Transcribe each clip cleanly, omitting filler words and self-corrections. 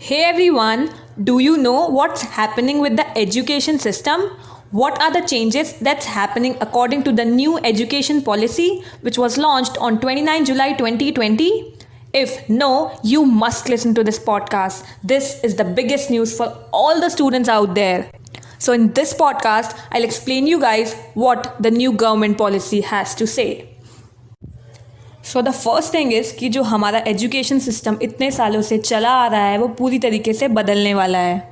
Hey everyone, do you know what's happening with the education system? What are the changes that's happening according to the new education policy which was launched on 29 July 2020? If no, you must listen to this podcast. This is the biggest news for all the students out there. So in this podcast, I'll explain you guys what the new government policy has to say. So the first thing is कि जो हमारा education system इतने सालों से चला आ रहा है वो पूरी तरीके से बदलने वाला है।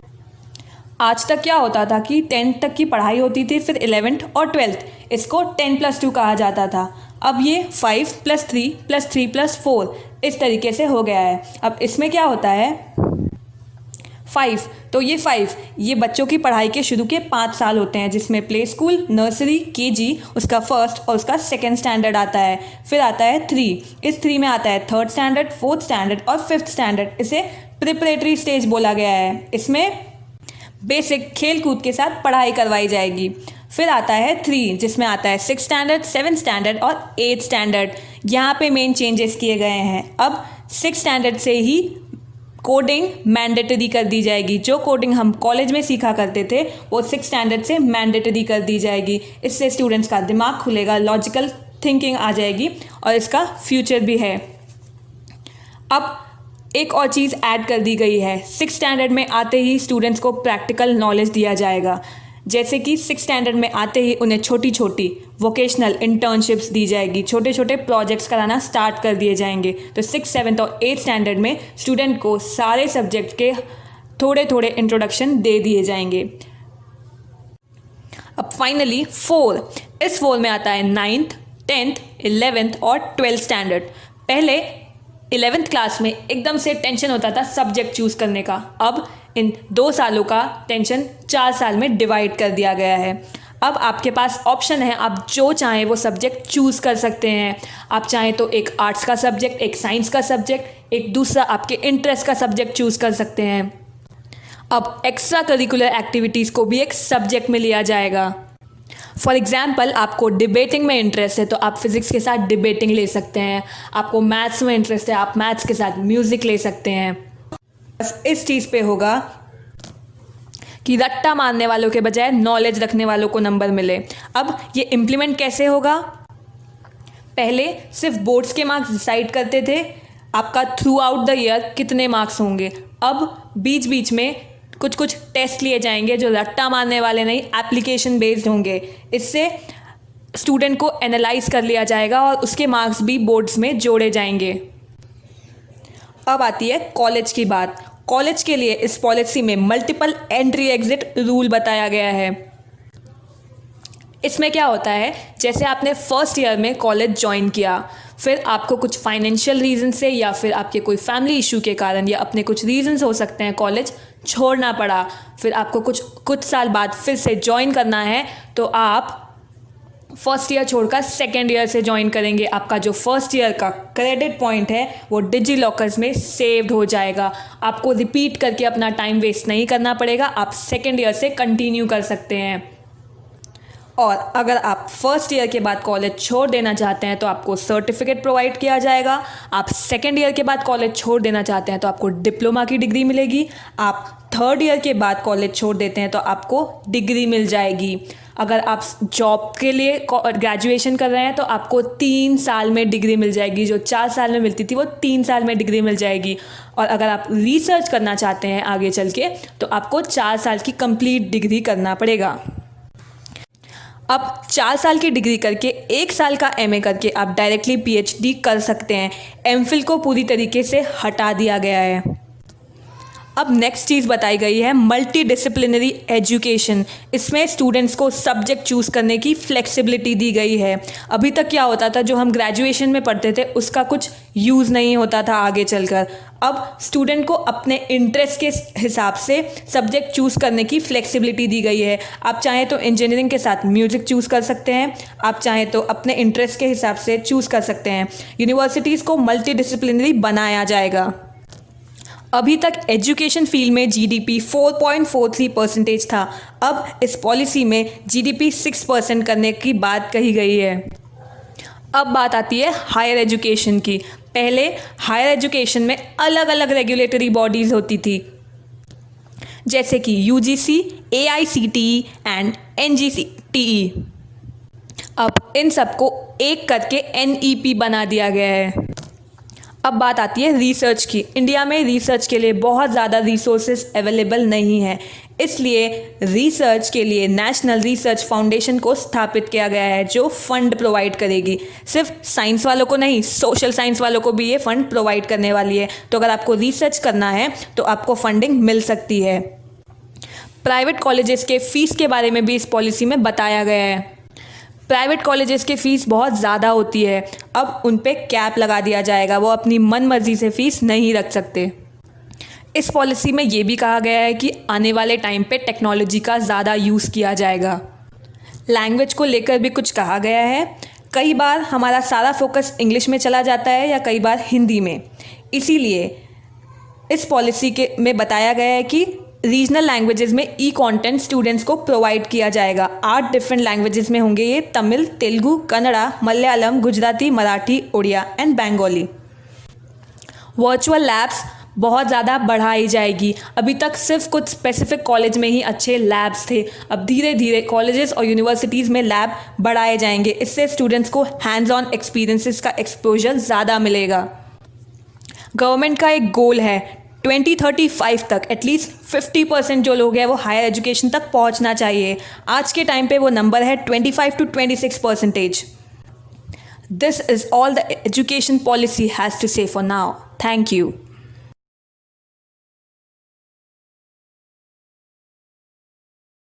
आज तक क्या होता था कि 10th तक की पढ़ाई होती थी, फिर 11th और 12th इसको 10+2 कहा जाता था। अब ये 5+3+3+4 इस तरीके से हो गया है। अब इसमें क्या होता है 5, तो ये 5 ये बच्चों की पढ़ाई के शुरू के 5 साल होते हैं, जिसमें प्ले स्कूल, नर्सरी, केजी, उसका फर्स्ट और उसका सेकंड स्टैंडर्ड आता है। फिर आता है 3, इस 3 में आता है 3rd स्टैंडर्ड, 4th स्टैंडर्ड और 5th स्टैंडर्ड। इसे प्रिपरेटरी स्टेज बोला गया है। इसमें बेसिक खेल कूद के साथ पढ़ाई करवाई जाएगी। फिर आता है 3 जिसमें आता है 6th स्टैंडर्ड, 7th स्टैंडर्ड और 8th स्टैंडर्ड। यहाँ पे मेन चेंजेस किए गए हैं। अब 6th स्टैंडर्ड से ही कोडिंग मैंडेटरी कर दी जाएगी। जो कोडिंग हम कॉलेज में सीखा करते थे वो 6th स्टैंडर्ड से मैंडेटरी कर दी जाएगी। इससे स्टूडेंट्स का दिमाग खुलेगा, लॉजिकल थिंकिंग आ जाएगी और इसका फ्यूचर भी है। अब एक और चीज़ ऐड कर दी गई है। 6th स्टैंडर्ड में आते ही स्टूडेंट्स को प्रैक्टिकल नॉलेज दिया जाएगा। जैसे कि 6th स्टैंडर्ड में आते ही उन्हें छोटी छोटी वोकेशनल इंटर्नशिप्स दी जाएगी, छोटे छोटे प्रोजेक्ट्स कराना स्टार्ट कर दिए जाएंगे। तो 6th, 7th और 8th स्टैंडर्ड में स्टूडेंट को सारे सब्जेक्ट के थोड़े थोड़े इंट्रोडक्शन दे दिए जाएंगे। अब फाइनली 4, इस 4 में आता है 9th, 10th, 11th और 12th स्टैंडर्ड। पहले 11th क्लास में एकदम से टेंशन होता था सब्जेक्ट चूज़ करने का। अब इन 2 सालों का टेंशन 4 साल में डिवाइड कर दिया गया है। अब आपके पास ऑप्शन है, आप जो चाहें वो सब्जेक्ट चूज़ कर सकते हैं। आप चाहें तो एक आर्ट्स का सब्जेक्ट, एक साइंस का सब्जेक्ट, एक दूसरा आपके इंटरेस्ट का सब्जेक्ट चूज़ कर सकते हैं। अब एक्स्ट्रा करिकुलर एक्टिविटीज़ को भी एक सब्जेक्ट में लिया जाएगा। फॉर एग्ज़ाम्पल, आपको डिबेटिंग में इंटरेस्ट है तो आप फिज़िक्स के साथ डिबेटिंग ले सकते हैं। आपको मैथ्स में इंटरेस्ट है, आप मैथ्स के साथ म्यूज़िक ले सकते हैं। बस इस चीज़ पे होगा कि रट्टा मारने वालों के बजाय नॉलेज रखने वालों को नंबर मिले। अब ये इम्प्लीमेंट कैसे होगा? पहले सिर्फ बोर्ड्स के मार्क्स डिसाइड करते थे आपका थ्रू आउट द ईयर कितने मार्क्स होंगे। अब बीच बीच में कुछ कुछ टेस्ट लिए जाएंगे जो रट्टा मारने वाले नहीं, एप्लीकेशन बेस्ड होंगे। इससे स्टूडेंट को एनालाइज कर लिया जाएगा और उसके मार्क्स भी बोर्ड्स में जोड़े जाएंगे। अब आती है कॉलेज की बात। कॉलेज के लिए इस पॉलिसी में मल्टीपल एंट्री एग्जिट रूल बताया गया है। इसमें क्या होता है, जैसे आपने फर्स्ट ईयर में कॉलेज ज्वाइन किया, फिर आपको कुछ फाइनेंशियल रीज़न से या फिर आपके कोई फैमिली इशू के कारण या अपने कुछ रीजंस हो सकते हैं कॉलेज छोड़ना पड़ा, फिर आपको कुछ साल बाद फिर से ज्वाइन करना है, तो आप फर्स्ट ईयर छोड़कर सेकेंड ईयर से ज्वाइन करेंगे। आपका जो फर्स्ट ईयर का क्रेडिट पॉइंट है वो डिजी लॉकर्स में सेव्ड हो जाएगा। आपको रिपीट करके अपना टाइम वेस्ट नहीं करना पड़ेगा। आप सेकेंड ईयर से कंटिन्यू कर सकते हैं। और अगर आप फर्स्ट ईयर के बाद कॉलेज छोड़ देना चाहते हैं तो आपको सर्टिफिकेट प्रोवाइड किया जाएगा। आप सेकेंड ईयर के बाद कॉलेज छोड़ देना चाहते हैं तो आपको डिप्लोमा की डिग्री मिलेगी। आप थर्ड ईयर के बाद कॉलेज छोड़ देते हैं तो आपको डिग्री मिल जाएगी। अगर आप जॉब के लिए ग्रेजुएशन कर रहे हैं तो आपको 3 साल में डिग्री मिल जाएगी। जो 4 साल में मिलती थी वो 3 साल में डिग्री मिल जाएगी। और अगर आप रिसर्च करना चाहते हैं आगे चल के तो आपको 4 साल की कंप्लीट डिग्री करना पड़ेगा। अब 4 साल की डिग्री करके 1 साल का एमए करके आप डायरेक्टली पीएचडी कर सकते हैं। एमफिल को पूरी तरीके से हटा दिया गया है। अब नेक्स्ट चीज़ बताई गई है मल्टी डिसिप्लिनरी एजुकेशन। इसमें स्टूडेंट्स को सब्जेक्ट चूज़ करने की फ्लेक्सिबिलिटी दी गई है। अभी तक क्या होता था, जो हम ग्रेजुएशन में पढ़ते थे उसका कुछ यूज़ नहीं होता था आगे चलकर। अब स्टूडेंट को अपने इंटरेस्ट के हिसाब से सब्जेक्ट चूज़ करने की फ्लेक्सिबिलिटी दी गई है। आप चाहें तो इंजीनियरिंग के साथ म्यूज़िक चूज़ कर सकते हैं, आप चाहें तो अपने इंटरेस्ट के हिसाब से चूज़ कर सकते हैं। यूनिवर्सिटीज़ को मल्टी डिसिप्लिनरी बनाया जाएगा। अभी तक एजुकेशन फील्ड में जीडीपी 4.43% था। अब इस पॉलिसी में जीडीपी 6% करने की बात कही गई है। अब बात आती है हायर एजुकेशन की। पहले हायर एजुकेशन में अलग अलग रेगुलेटरी बॉडीज़ होती थी, जैसे कि UGC, AICTE एंड NGCTE। अब इन सबको एक करके NEP बना दिया गया है। अब बात आती है रिसर्च की। इंडिया में रिसर्च के लिए बहुत ज़्यादा रिसोर्सेज अवेलेबल नहीं है, इसलिए रिसर्च के लिए नेशनल रिसर्च फाउंडेशन को स्थापित किया गया है जो फंड प्रोवाइड करेगी। सिर्फ साइंस वालों को नहीं, सोशल साइंस वालों को भी ये फंड प्रोवाइड करने वाली है। तो अगर आपको रिसर्च करना है तो आपको फंडिंग मिल सकती है। प्राइवेट कॉलेजेस के फ़ीस के बारे में भी इस पॉलिसी में बताया गया है। प्राइवेट कॉलेजेस की फ़ीस बहुत ज़्यादा होती है, अब उन पे कैप लगा दिया जाएगा, वो अपनी मन मर्जी से फ़ीस नहीं रख सकते। इस पॉलिसी में ये भी कहा गया है कि आने वाले टाइम पे टेक्नोलॉजी का ज़्यादा यूज़ किया जाएगा। लैंग्वेज को लेकर भी कुछ कहा गया है। कई बार हमारा सारा फोकस इंग्लिश में चला जाता है या कई बार हिंदी में, इसीलिए इस पॉलिसी के में बताया गया है कि रीजनल लैंग्वेजेस में कंटेंट स्टूडेंट्स को प्रोवाइड किया जाएगा। 8 डिफरेंट लैंग्वेजेस में होंगे ये: Tamil, Telugu, Kannada, Malayalam, Gujarati, Marathi, Oriya and Bengali. Virtual labs बहुत ज़्यादा बढ़ाई जाएगी। अभी तक सिर्फ कुछ स्पेसिफिक कॉलेज में ही अच्छे लैब्स थे, अब धीरे धीरे कॉलेजेस और यूनिवर्सिटीज़ में लैब बढ़ाए जाएंगे। इससे स्टूडेंट्स को हैंड्स ऑन एक्सपीरियंसेस का एक्सपोजर ज़्यादा मिलेगा। गवर्नमेंट का एक गोल है 2035 तक एटलीस्ट 50% जो लोग हैं वो हायर एजुकेशन तक पहुंचना चाहिए। आज के टाइम पे वो नंबर है 25 to 26%। This is all the education policy has to say for now. Thank you.